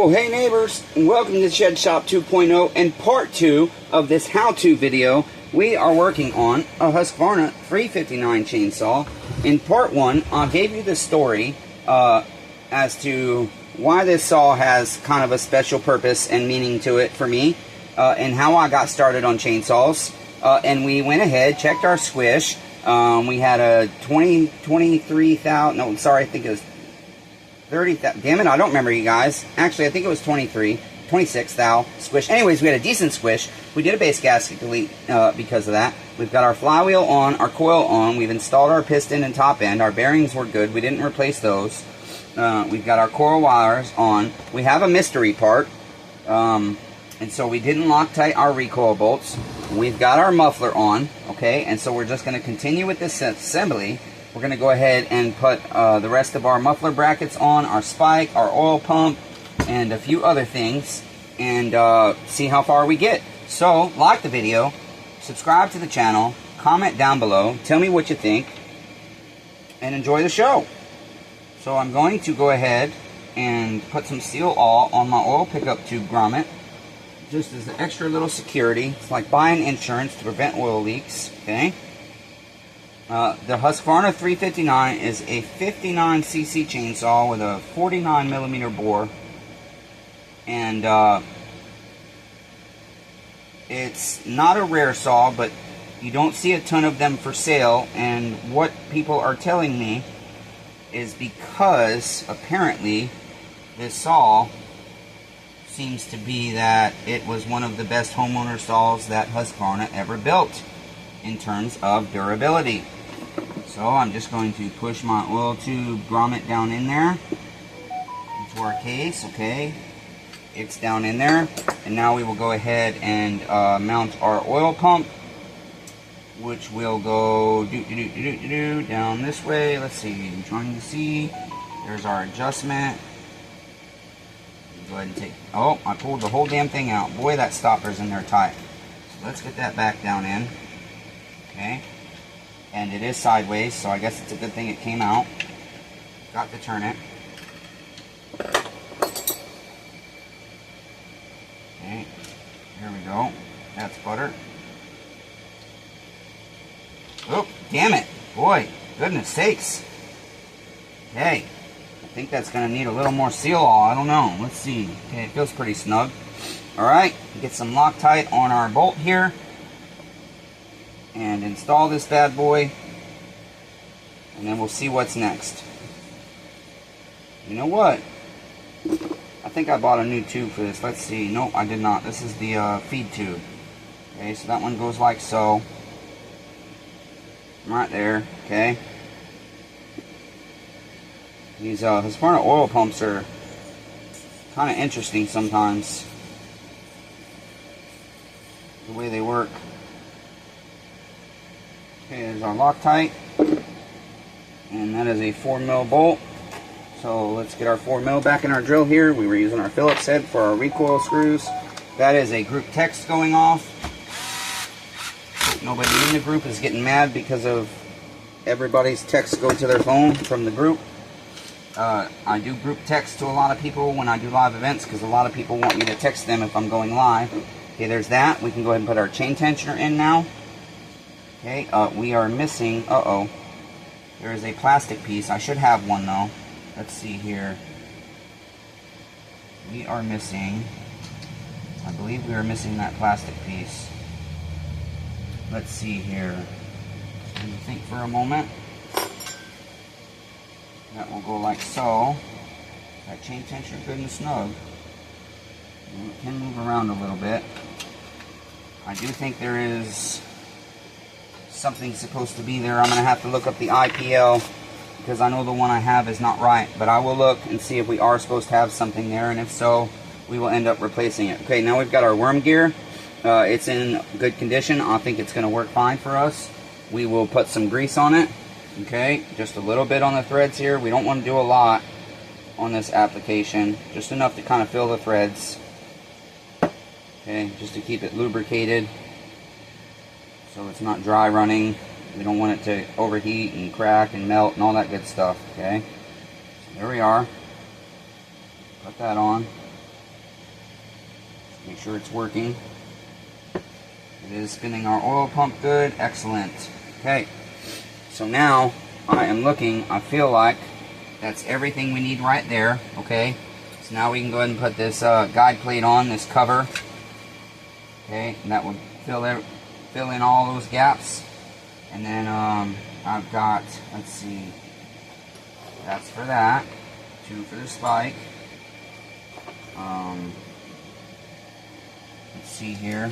Well, hey neighbors, welcome to Shed Shop 2.0 and part 2 of this how-to video. We are working on a Husqvarna 359 chainsaw. In part 1, I gave you the story as to why this saw has kind of a special purpose and meaning to it for me, and how I got started on chainsaws. And we went ahead, checked our squish. We had a 23,000, no, sorry, I think it was 30,000, damn it, I don't remember, you guys. Actually, I think it was 26,000 squish. Anyways, we had a decent squish. We did a base gasket delete because of that. We've got our flywheel on, our coil on. We've installed our piston and top end. Our bearings were good. We didn't replace those. We've got our coil wires on. We have a mystery part, and so we didn't Loctite our recoil bolts. We've got our muffler on, okay, and so we're just going to continue with this assembly. We're going to go ahead and put the rest of our muffler brackets on, our spike, our oil pump, and a few other things, and see how far we get. So, like the video, subscribe to the channel, comment down below, tell me what you think, and enjoy the show. So I'm going to go ahead and put some steel awl on my oil pickup tube grommet, just as an extra little security. It's like buying insurance to prevent oil leaks, okay? The Husqvarna 359 is a 59cc chainsaw with a 49mm bore, and it's not a rare saw, but you don't see a ton of them for sale. And what people are telling me is because apparently this saw seems to be that it was one of the best homeowner saws that Husqvarna ever built in terms of durability. So I'm just going to push my oil tube grommet down in there into our case, okay? It's down in there, and now we will go ahead and mount our oil pump, which will go down this way. Let's see, I'm trying to see. There's our adjustment. Go ahead and take, oh, I pulled the whole damn thing out. Boy, that stopper's in there tight. So let's get that back down in, okay? And it is sideways, so I guess it's a good thing it came out. Got to turn it. Okay, here we go. That's butter. Oh, damn it. Boy, goodness sakes. Okay, I think that's going to need a little more seal awl. I don't know. Let's see. Okay, it feels pretty snug. Alright, get some Loctite on our bolt here. And install this bad boy, and then we'll see what's next. You know what? I think I bought a new tube for this. Let's see. Nope, I did not. This is the feed tube. Okay, so that one goes like so. Right there, okay? These Husqvarna oil pumps are kind of interesting sometimes, the way they work. Okay, there's our Loctite, and that is a 4mm bolt. So let's get our 4mm back in our drill here. We were using our Phillips head for our recoil screws. That is a group text going off. Nobody in the group is getting mad because of everybody's texts go to their phone from the group. I do group text to a lot of people when I do live events because a lot of people want me to text them if I'm going live. Okay, there's that. We can go ahead and put our chain tensioner in now. Okay, we are missing, there is a plastic piece. I should have one though. Let's see here. We are missing, I believe we are missing that plastic piece. Let's see here. Let me think for a moment. That will go like so. That chain tensioner good and snug. And it can move around a little bit. I do think there is something supposed to be there. I'm going to have to look up the IPL because I know the one I have is not right, but I will look and see if we are supposed to have something there, and if so, we will end up replacing it. Okay, now we've got our worm gear. It's in good condition. I think it's going to work fine for us. We will put some grease on it. Okay, just a little bit on the threads here. We don't want to do a lot on this application, just enough to kind of fill the threads. Okay, just to keep it lubricated so it's not dry running. We don't want it to overheat and crack and melt and all that good stuff, okay? So there we are. Put that on. Make sure it's working. It is spinning our oil pump good. Excellent. Okay, so now I am looking. I feel like that's everything we need right there. Okay, so now we can go ahead and put this guide plate on, this cover. Okay, and that will fill in all those gaps. And then I've got, let's see, that's for that. 2 for the spike. Let's see here.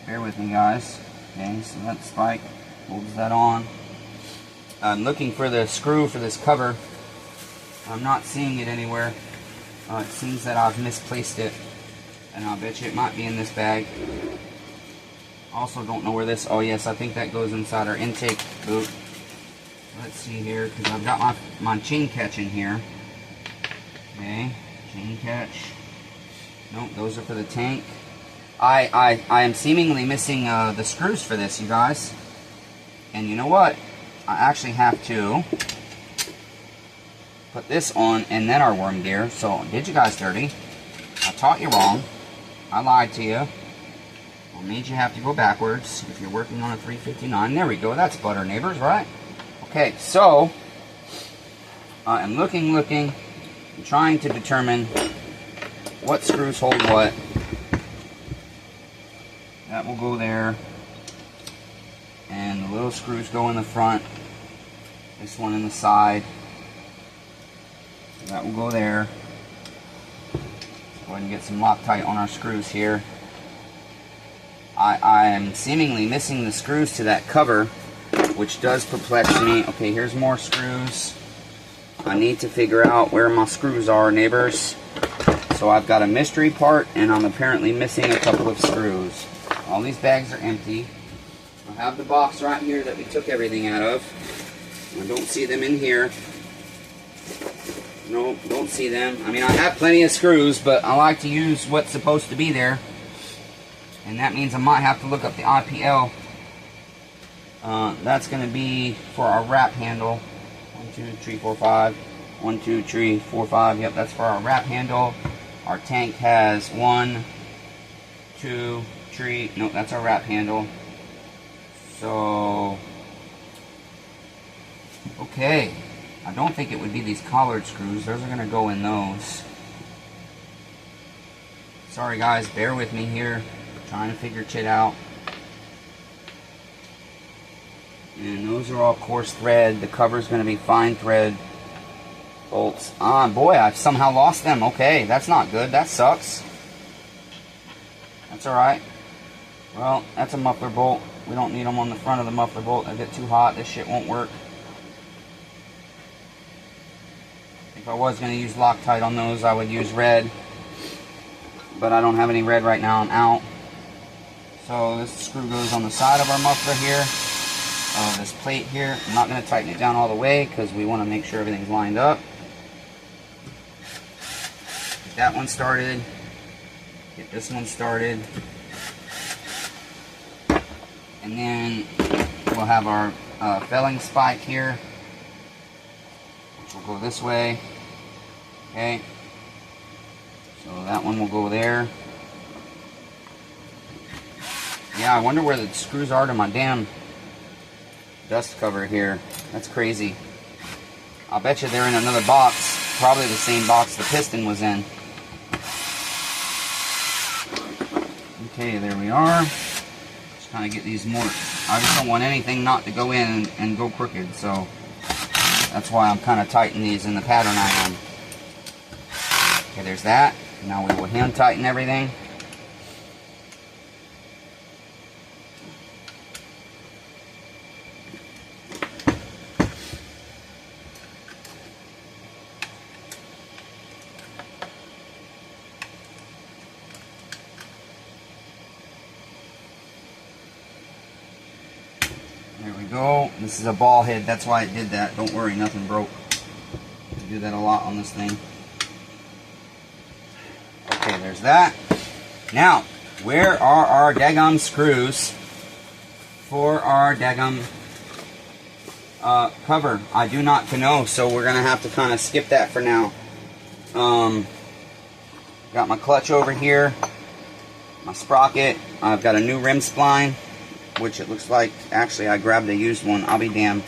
Bear with me, guys. Okay, so that spike holds that on. I'm looking for the screw for this cover. I'm not seeing it anywhere. It seems that I've misplaced it, and I'll bet you it might be in this bag. Also don't know where this, oh yes, I think that goes inside our intake boot. Let's see here, because I've got my chain catch in here. Okay, chain catch. Nope, those are for the tank. I am seemingly missing the screws for this, you guys. And you know what? I actually have to put this on and then our worm gear. So, did you guys dirty? I taught you wrong. I lied to you. I made you have to go backwards if you're working on a 359. There we go. That's butter, neighbors, right? Okay, so I'm looking, and trying to determine what screws hold what. That will go there. And the little screws go in the front. This one in the side. That will go there. Go ahead and get some Loctite on our screws here. I am seemingly missing the screws to that cover, which does perplex me. Okay, here's more screws. I need to figure out where my screws are, neighbors. So I've got a mystery part, and I'm apparently missing a couple of screws. All these bags are empty. I have the box right here that we took everything out of. I don't see them in here. No, don't see them. I mean, I have plenty of screws, but I like to use what's supposed to be there. And that means I might have to look up the IPL. That's going to be for our wrap handle. 1, 2, 3, 4, 5. 1, 2, 3, 4, 5. Yep, that's for our wrap handle. Our tank has 1, 2, 3. No, that's our wrap handle. So, okay. I don't think it would be these collared screws. Those are going to go in those. Sorry guys, bear with me here. Trying to figure shit out. And those are all coarse thread. The cover's going to be fine thread bolts. Ah, boy, I've somehow lost them. Okay, that's not good. That sucks. That's alright. Well, that's a muffler bolt. We don't need them on the front of the muffler bolt. They get too hot. This shit won't work. If I was going to use Loctite on those, I would use red. But I don't have any red right now. I'm out. So this screw goes on the side of our muffler here. This plate here. I'm not going to tighten it down all the way because we want to make sure everything's lined up. Get that one started. Get this one started. And then we'll have our felling spike here, which will go this way. Okay. So that one will go there. Yeah, I wonder where the screws are to my damn dust cover here. That's crazy. I'll bet you they're in another box. Probably the same box the piston was in. Okay, there we are. Just kind of get these more. I just don't want anything not to go in and go crooked, so that's why I'm kind of tightening these in the pattern I am. Okay, there's that. Now we will hand tighten everything. There we go. This is a ball head. That's why it did that. Don't worry, nothing broke. I do that a lot on this thing. Okay, there's that. Now, where are our daggum screws for our daggum cover? I do not know, so we're going to have to kind of skip that for now. Got my clutch over here. my sprocket. I've got a new rim spline, which it looks like, actually I grabbed a used one. I'll be damned.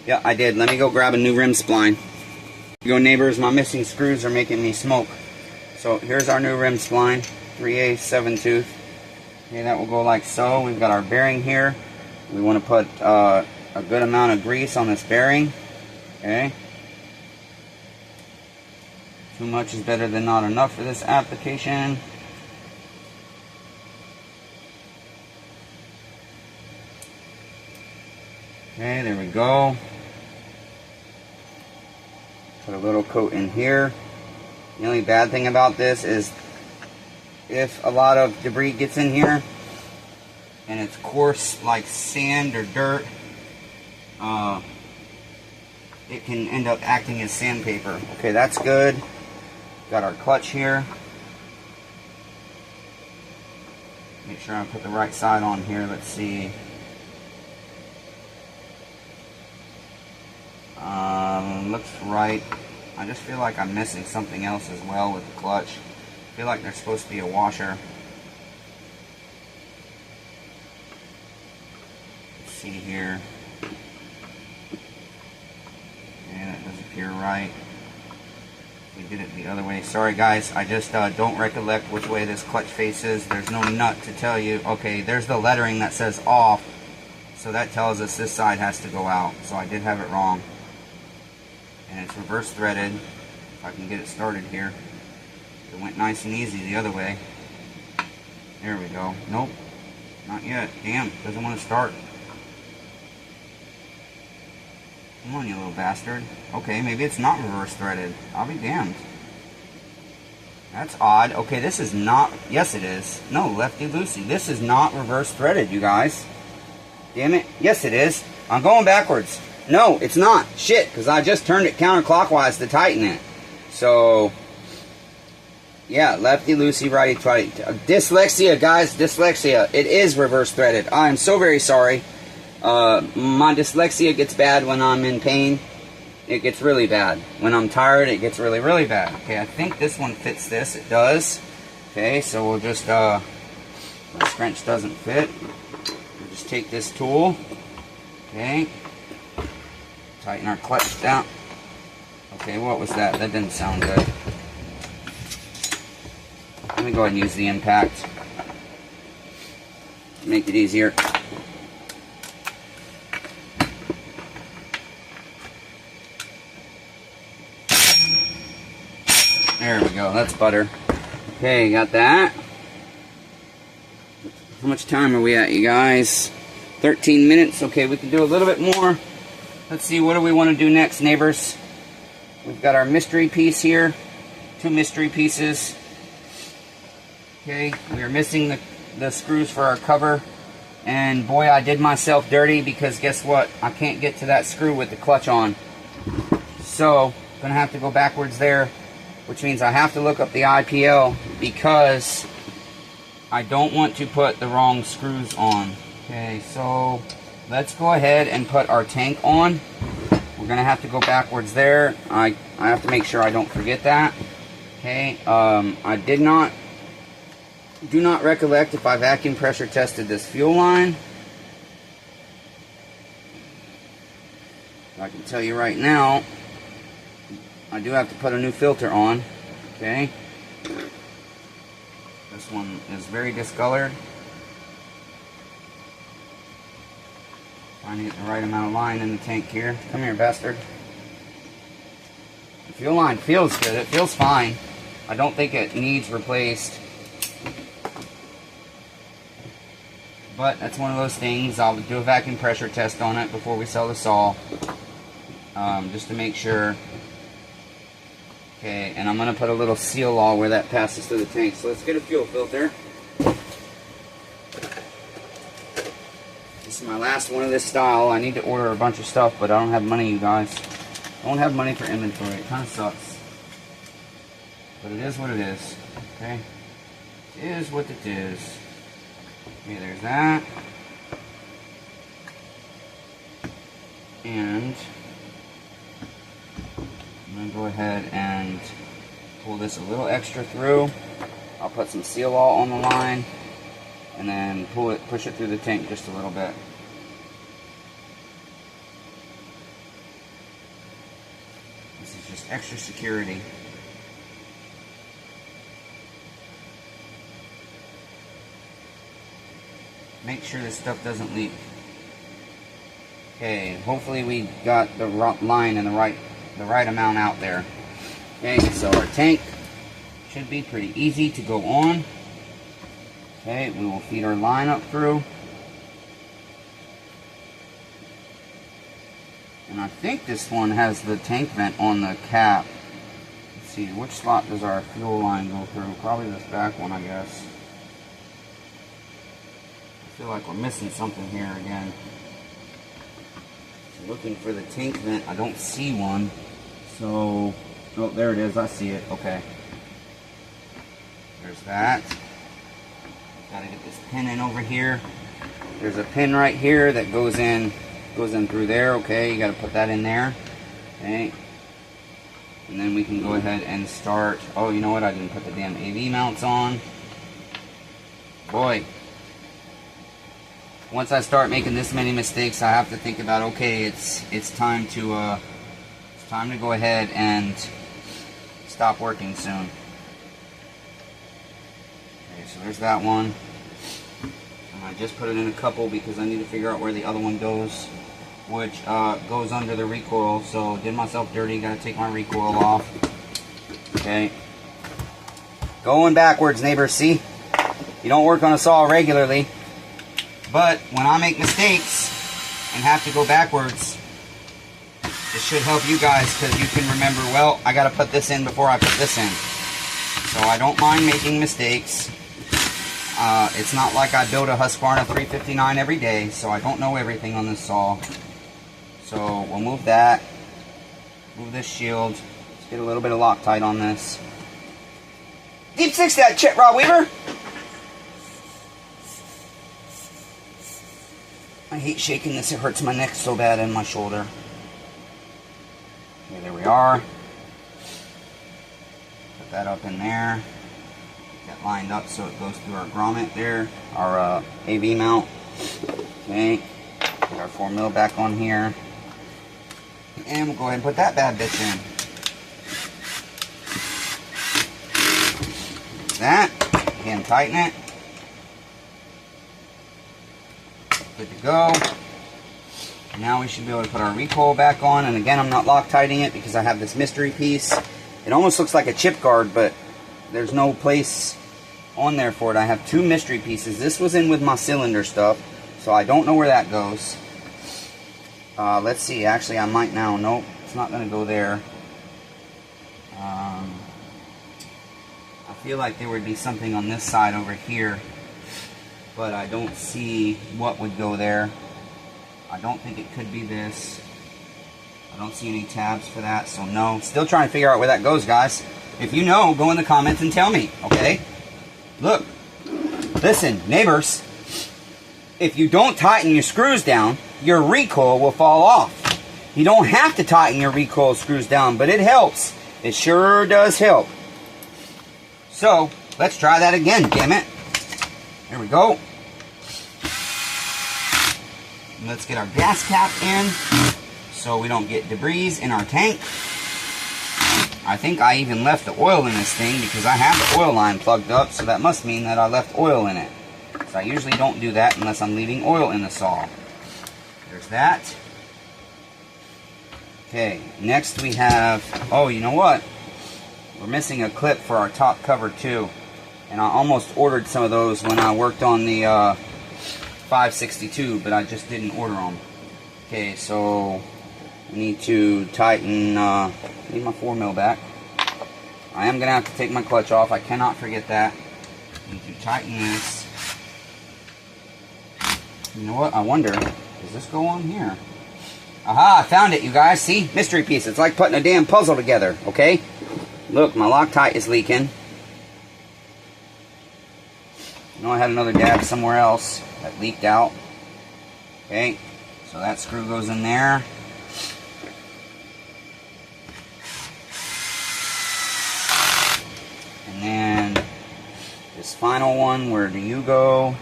Yeah, I did. Let me go grab a new rim spline. Here you go, neighbors, my missing screws are making me smoke. So here's our new rim spline, 3/8 7-tooth. Okay, that will go like so. We've got our bearing here. We want to put a good amount of grease on this bearing. Okay. Too much is better than not enough for this application. Okay, there we go. Put a little coat in here. The only bad thing about this is if a lot of debris gets in here and it's coarse like sand or dirt, it can end up acting as sandpaper. Okay, that's good. Got our clutch here. Make sure I put the right side on here. Let's see. Looks right. I just feel like I'm missing something else as well with the clutch. I feel like there's supposed to be a washer. Let's see here. Yeah, that does appear right. We did it the other way. Sorry guys, I just don't recollect which way this clutch face is. There's no nut to tell you. Okay, there's the lettering that says off. So that tells us this side has to go out. So I did have it wrong. And it's reverse threaded. If I can get it started here. It went nice and easy the other way. There we go. Nope, not yet. Damn, doesn't want to start. Come on, you little bastard. Okay, maybe it's not reverse threaded. I'll be damned. That's odd. Okay, this is not... Yes, it is. No, lefty-loosey. This is not reverse threaded, you guys. Damn it. Yes, it is. I'm going backwards. No, it's not. Shit, because I just turned it counterclockwise to tighten it. So, yeah, lefty-loosey, righty-tighty. Dyslexia, guys. Dyslexia. It is reverse threaded. I am so very sorry. My dyslexia gets bad when I'm in pain. It gets really bad. When I'm tired, it gets really, really bad. Okay, I think this one fits this. It does. Okay, so we'll just, this wrench doesn't fit. We'll just take this tool. Okay. Tighten our clutch down. Okay, what was that? That didn't sound good. Let me go ahead and use the impact. Make it easier. There we go, that's butter. Okay, got that. How much time are we at, you guys? 13 minutes. Okay, we can do a little bit more. Let's see, what do we want to do next, neighbors? We've got our mystery piece here. 2 mystery pieces. Okay, we are missing the screws for our cover. And boy, I did myself dirty because guess what? I can't get to that screw with the clutch on. So, gonna have to go backwards there, which means I have to look up the IPL because I don't want to put the wrong screws on. Okay, so let's go ahead and put our tank on. We're gonna have to go backwards there. I have to make sure I don't forget that. Okay, I do not recollect if I vacuum pressure tested this fuel line. I can tell you right now, I do have to put a new filter on. Okay, this one is very discolored. Trying to get the right amount of line in the tank here. Come here, bastard. The fuel line feels good. It feels fine. I don't think it needs replaced. But that's one of those things. I'll do a vacuum pressure test on it before we sell the saw. Just to make sure. Okay, and I'm going to put a little seal all where that passes through the tank. So let's get a fuel filter. This is my last one of this style. I need to order a bunch of stuff, but I don't have money, you guys. I don't have money for inventory. It kind of sucks. But it is what it is. Okay? It is what it is. Okay, there's that. And I'm going to go ahead and pull this a little extra through. I'll put some seal all on the line and then push it through the tank just a little bit. This is just extra security. Make sure this stuff doesn't leak. Okay, hopefully we got the line in the right amount out there. Okay, so our tank should be pretty easy to go on. Okay, we will feed our line up through. And I think this one has the tank vent on the cap. Let's see, which slot does our fuel line go through? Probably this back one, I guess. I feel like we're missing something here again. Looking for the tank vent. I don't see one. So, oh, there it is. I see it. Okay. There's that. Gotta get this pin in over here. There's a pin right here that goes in through there. Okay, you gotta put that in there. Okay. And then we can go ahead and start. Oh, you know what? I didn't put the damn AV mounts on. Boy. Once I start making this many mistakes, I have to think about, okay, it's time to go ahead and stop working soon. Okay, so there's that one. And I just put it in a couple because I need to figure out where the other one goes, which goes under the recoil. So did myself dirty. Got to take my recoil off. Okay. Going backwards, neighbors. See, you don't work on a saw regularly. But when I make mistakes and have to go backwards, it should help you guys because you can remember, well, I got to put this in before I put this in. So I don't mind making mistakes. It's not like I build a Husqvarna 359 every day, so I don't know everything on this saw. So we'll move that. Move this shield. Let's get a little bit of Loctite on this. Deep six that, Chet Rod Weaver. I hate shaking this, it hurts my neck so bad and my shoulder. Okay, there we are. Put that up in there. Get lined up so it goes through our grommet there, our AV mount. Okay, get our 4mm back on here. And we'll go ahead and put that bad bitch in. That, again, tighten it. Good to go. Now we should be able to put our recoil back on, and again, I'm not Loctiting it because I have this mystery piece. It almost looks like a chip guard, but there's no place on there for it. I have two mystery pieces. This was in with my cylinder stuff, so I don't know where that goes. Let's see, actually I might now. Nope, it's not going to go there. I feel like there would be something on this side over here, but I don't see what would go there. I don't think it could be this. I don't see any tabs for that, so no. Still trying to figure out where that goes, guys. If you know, go in the comments and tell me, okay? Look, listen, neighbors, if you don't tighten your screws down, your recoil will fall off. You don't have to tighten your recoil screws down, but it helps. It sure does help. So, let's try that again, damn it. There we go. And let's get our gas cap in so we don't get debris in our tank. I think I even left the oil in this thing because I have the oil line plugged up, so that must mean that I left oil in it. So I usually don't do that unless I'm leaving oil in the saw. There's that. Okay, next we have, oh, you know what? We're missing a clip for our top cover too. And I almost ordered some of those when I worked on the 562, but I just didn't order them. Okay, so we need to tighten, need my 4mm back. I am going to have to take my clutch off. I cannot forget that. Need to tighten this. You know what? I wonder, does this go on here? Aha, I found it, you guys. See? Mystery piece. It's like putting a damn puzzle together, okay? Look, my Loctite is leaking. I know I had another dab somewhere else that leaked out. Okay, so that screw goes in there. And then final one, where do you go?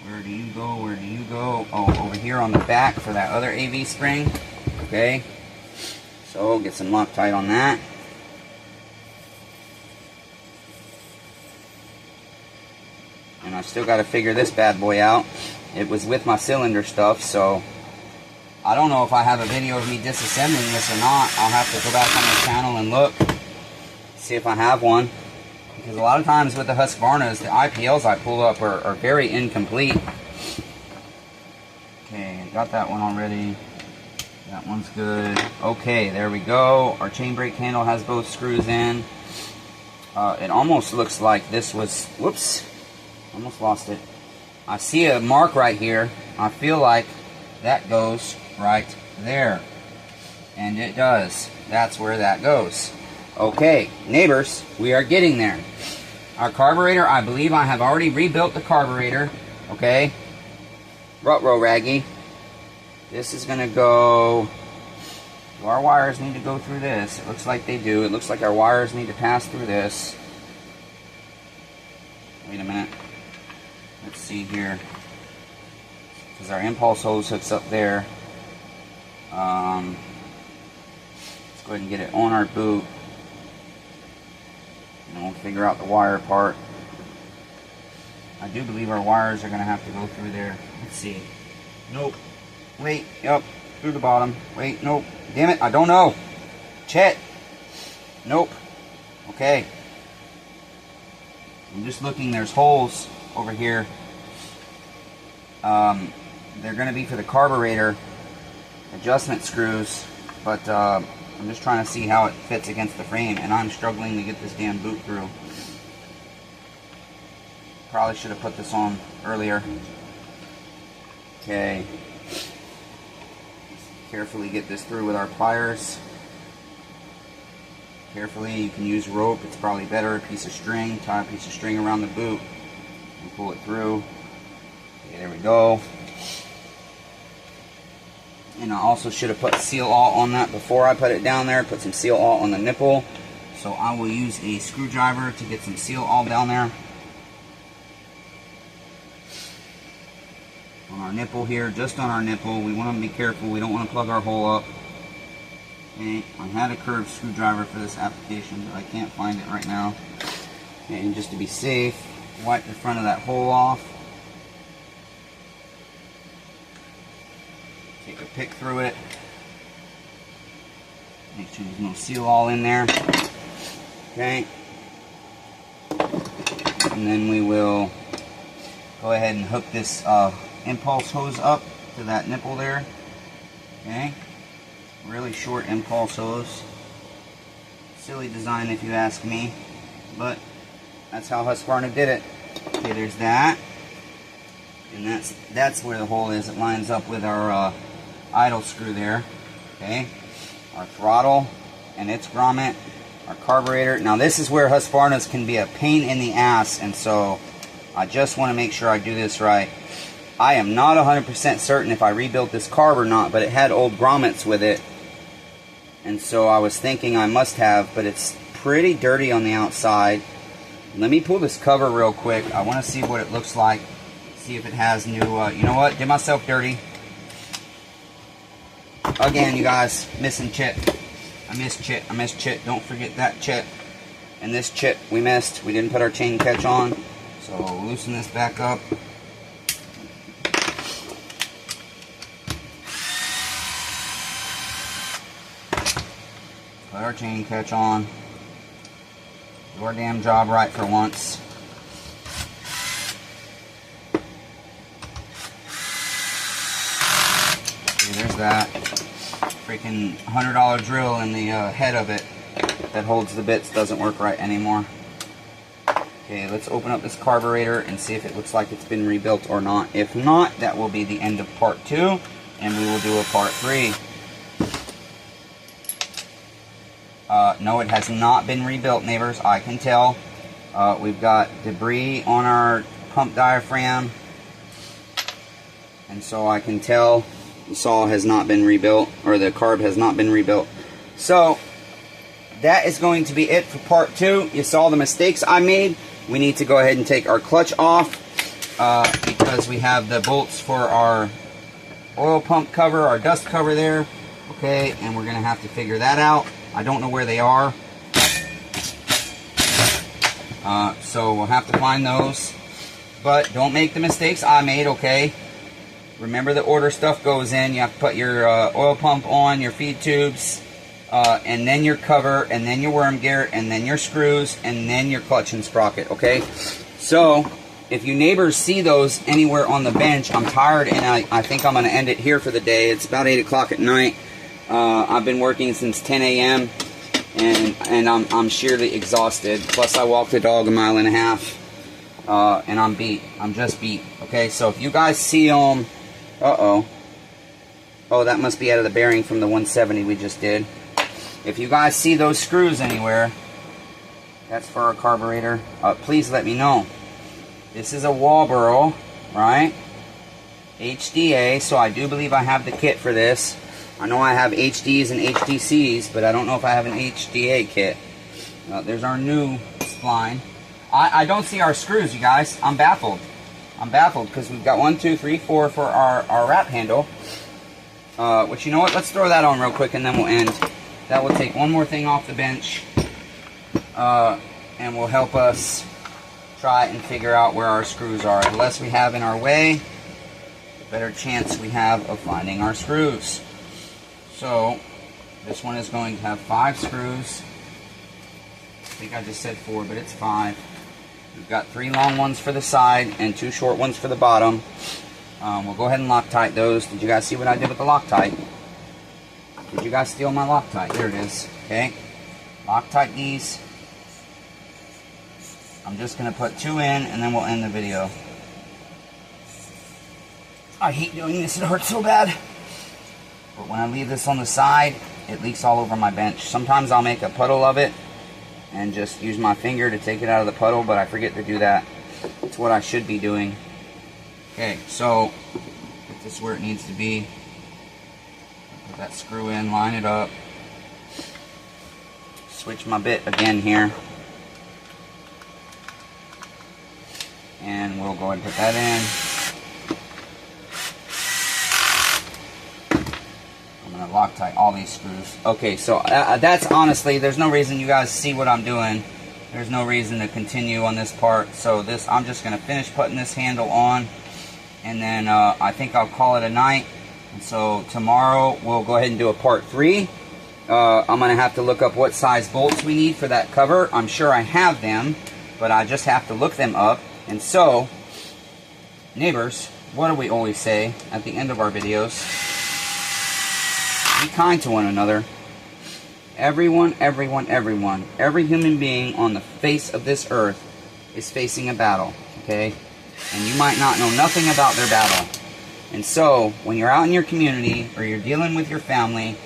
Where do you go? Where do you go? Oh, over here on the back for that other AV spring. Okay. So get some Loctite on that. And I still got to figure this bad boy out. It was with my cylinder stuff, so I don't know if I have a video of me disassembling this or not. I'll have to go back on the channel and look, see if I have one. Because a lot of times with the Husqvarnas, the IPLs I pull up are very incomplete. Okay, got that one already. That one's good. Okay, there we go. Our chain brake handle has both screws in. It almost looks like this was, whoops, almost lost it. I see a mark right here. I feel like that goes right there. And it does. That's where that goes. Okay, neighbors, we are getting there. Our carburetor, I believe I have already rebuilt the carburetor. Okay. Ruh-roh raggy. This is going to go... Do our wires need to go through this? It looks like they do. It looks like our wires need to pass through this. Wait a minute. Let's see here. Because our impulse hose hooks up there. Let's go ahead and get it on our boot. And we'll figure out the wire part. I do believe our wires are going to have to go through there. Let's see. Nope. Wait. Yep. Through the bottom. Wait. Nope. Damn it. I don't know. Chet. Nope. Okay. I'm just looking. There's holes over here. They're going to be for the carburetor adjustment screws. But I'm just trying to see how it fits against the frame. And I'm struggling to get this damn boot through. Probably should have put this on earlier. Okay. Carefully get this through with our pliers. Carefully, you can use rope. It's probably better. A piece of string. Tie a piece of string around the boot and pull it through. Okay, there we go. And I also should have put seal all on that before I put it down there. Put some seal all on the nipple. So I will use a screwdriver to get some seal all down there. On our nipple here, just on our nipple. We want to be careful. We don't want to plug our hole up. Okay, I had a curved screwdriver for this application, but I can't find it right now. Okay, and just to be safe, wipe the front of that hole off. Take a pick through it. Make sure there's no seal all in there. Okay. And then we will go ahead and hook this impulse hose up to that nipple there. Okay. Really short impulse hose. Silly design if you ask me, but that's how Husqvarna did it. Okay, there's that. And that's where the hole is. It lines up with our idle screw there. Okay. Our throttle and its grommet. Our carburetor. Now this is where Husqvarnas can be a pain in the ass, and so I just want to make sure I do this right. I am not 100% certain if I rebuilt this carb or not, but it had old grommets with it. And so I was thinking I must have, but it's pretty dirty on the outside. Let me pull this cover real quick. I want to see what it looks like. See if it has new, you know what? Did myself dirty. Again, you guys, missing chip. I missed chip. I missed chip. Don't forget that chip. And this chip we missed. We didn't put our chain catch on. So loosen this back up. Put our chain catch on. Do our damn job right for once. Okay, there's that. Freaking $100 drill in the head of it that holds the bits doesn't work right anymore. Okay, let's open up this carburetor and see if it looks like it's been rebuilt or not. If not, that will be the end of part 2, and we will do a part 3. No, it has not been rebuilt, neighbors. I can tell. We've got debris on our pump diaphragm, and so I can tell the saw has not been rebuilt, or the carb has not been rebuilt. So that is going to be it for part 2. You saw the mistakes I made. we need to go ahead and take our clutch off because we have the bolts for our oil pump cover, our dust cover there. Okay, and we're going to have to figure that out. I don't know where they are. So we'll have to find those. But don't make the mistakes I made, okay? Remember, the order stuff goes in. You have to put your oil pump on, your feed tubes, and then your cover, and then your worm gear, and then your screws, and then your clutch and sprocket, okay? So, if you neighbors see those anywhere on the bench, I'm tired, and I think I'm going to end it here for the day. It's about 8 o'clock at night. I've been working since 10 a.m., and I'm sheerly exhausted. Plus, I walked the dog 1.5 miles, and I'm beat. I'm just beat, okay? So, if you guys see them... Uh-oh. Oh, that must be out of the bearing from the 170 we just did. If you guys see those screws anywhere, that's for our carburetor. Please let me know. This is a Walboro, right? HDA, so I do believe I have the kit for this. I know I have HDs and HDCs, but I don't know if I have an HDA kit. There's our new spline. I don't see our screws, you guys. I'm baffled. I'm baffled because we've got 1, 2, 3, 4 for our wrap handle. Which, you know what? Let's throw that on real quick and then we'll end. That will take one more thing off the bench. And will help us try and figure out where our screws are. The less we have in our way, the better chance we have of finding our screws. So, this one is going to have 5 screws. I think I just said 4, but it's 5. We've got 3 long ones for the side and 2 short ones for the bottom. We'll go ahead and Loctite those. Did you guys see what I did with the Loctite? Did you guys steal my Loctite? There it is. Okay. Loctite these. I'm just going to put 2 in and then we'll end the video. I hate doing this. It hurts so bad. But when I leave this on the side, it leaks all over my bench. Sometimes I'll make a puddle of it and just use my finger to take it out of the puddle, but I forget to do that. It's what I should be doing. Okay, so get this where it needs to be. Put that screw in, line it up. Switch my bit again here. And we'll go ahead and put that in. Loctite all these screws. Okay, so that's honestly, there's no reason you guys see what I'm doing. There's no reason to continue on this part. So this, I'm just going to finish putting this handle on, and then I think I'll call it a night. And so tomorrow we'll go ahead and do a part 3. I'm going to have to look up what size bolts we need for that cover. I'm sure I have them, but I just have to look them up. And so, neighbors, what do we always say at the end of our videos? Be kind to one another. Everyone, every human being on the face of this earth is facing a battle, okay? And you might not know nothing about their battle. And so, when you're out in your community or you're dealing with your family,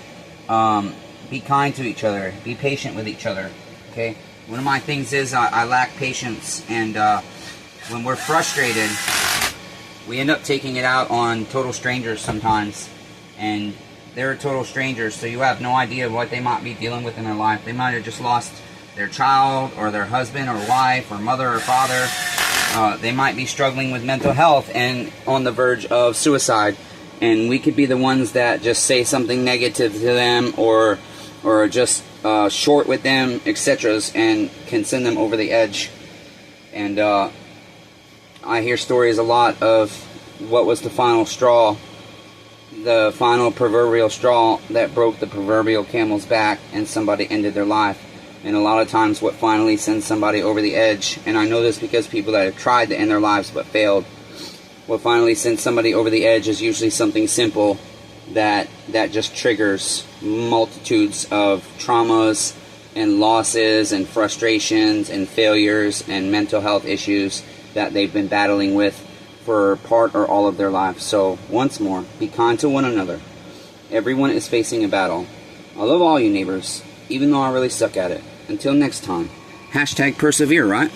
be kind to each other. Be patient with each other, okay? One of my things is I lack patience, and when we're frustrated, we end up taking it out on total strangers sometimes. And they're total strangers, so you have no idea what they might be dealing with in their life. They might have just lost their child, or their husband, or wife, or mother, or father. They might be struggling with mental health and on the verge of suicide. And we could be the ones that just say something negative to them, or just short with them, etc., and can send them over the edge. And I hear stories a lot of what was the final straw. The final proverbial straw that broke the proverbial camel's back, and somebody ended their life. And a lot of times what finally sends somebody over the edge, and I know this because people that have tried to end their lives but failed, what finally sends somebody over the edge is usually something simple that just triggers multitudes of traumas and losses and frustrations and failures and mental health issues that they've been battling with for part or all of their lives. So, once more, be kind to one another. Everyone is facing a battle. I love all you neighbors, even though I really suck at it. Until next time, #persevere, right?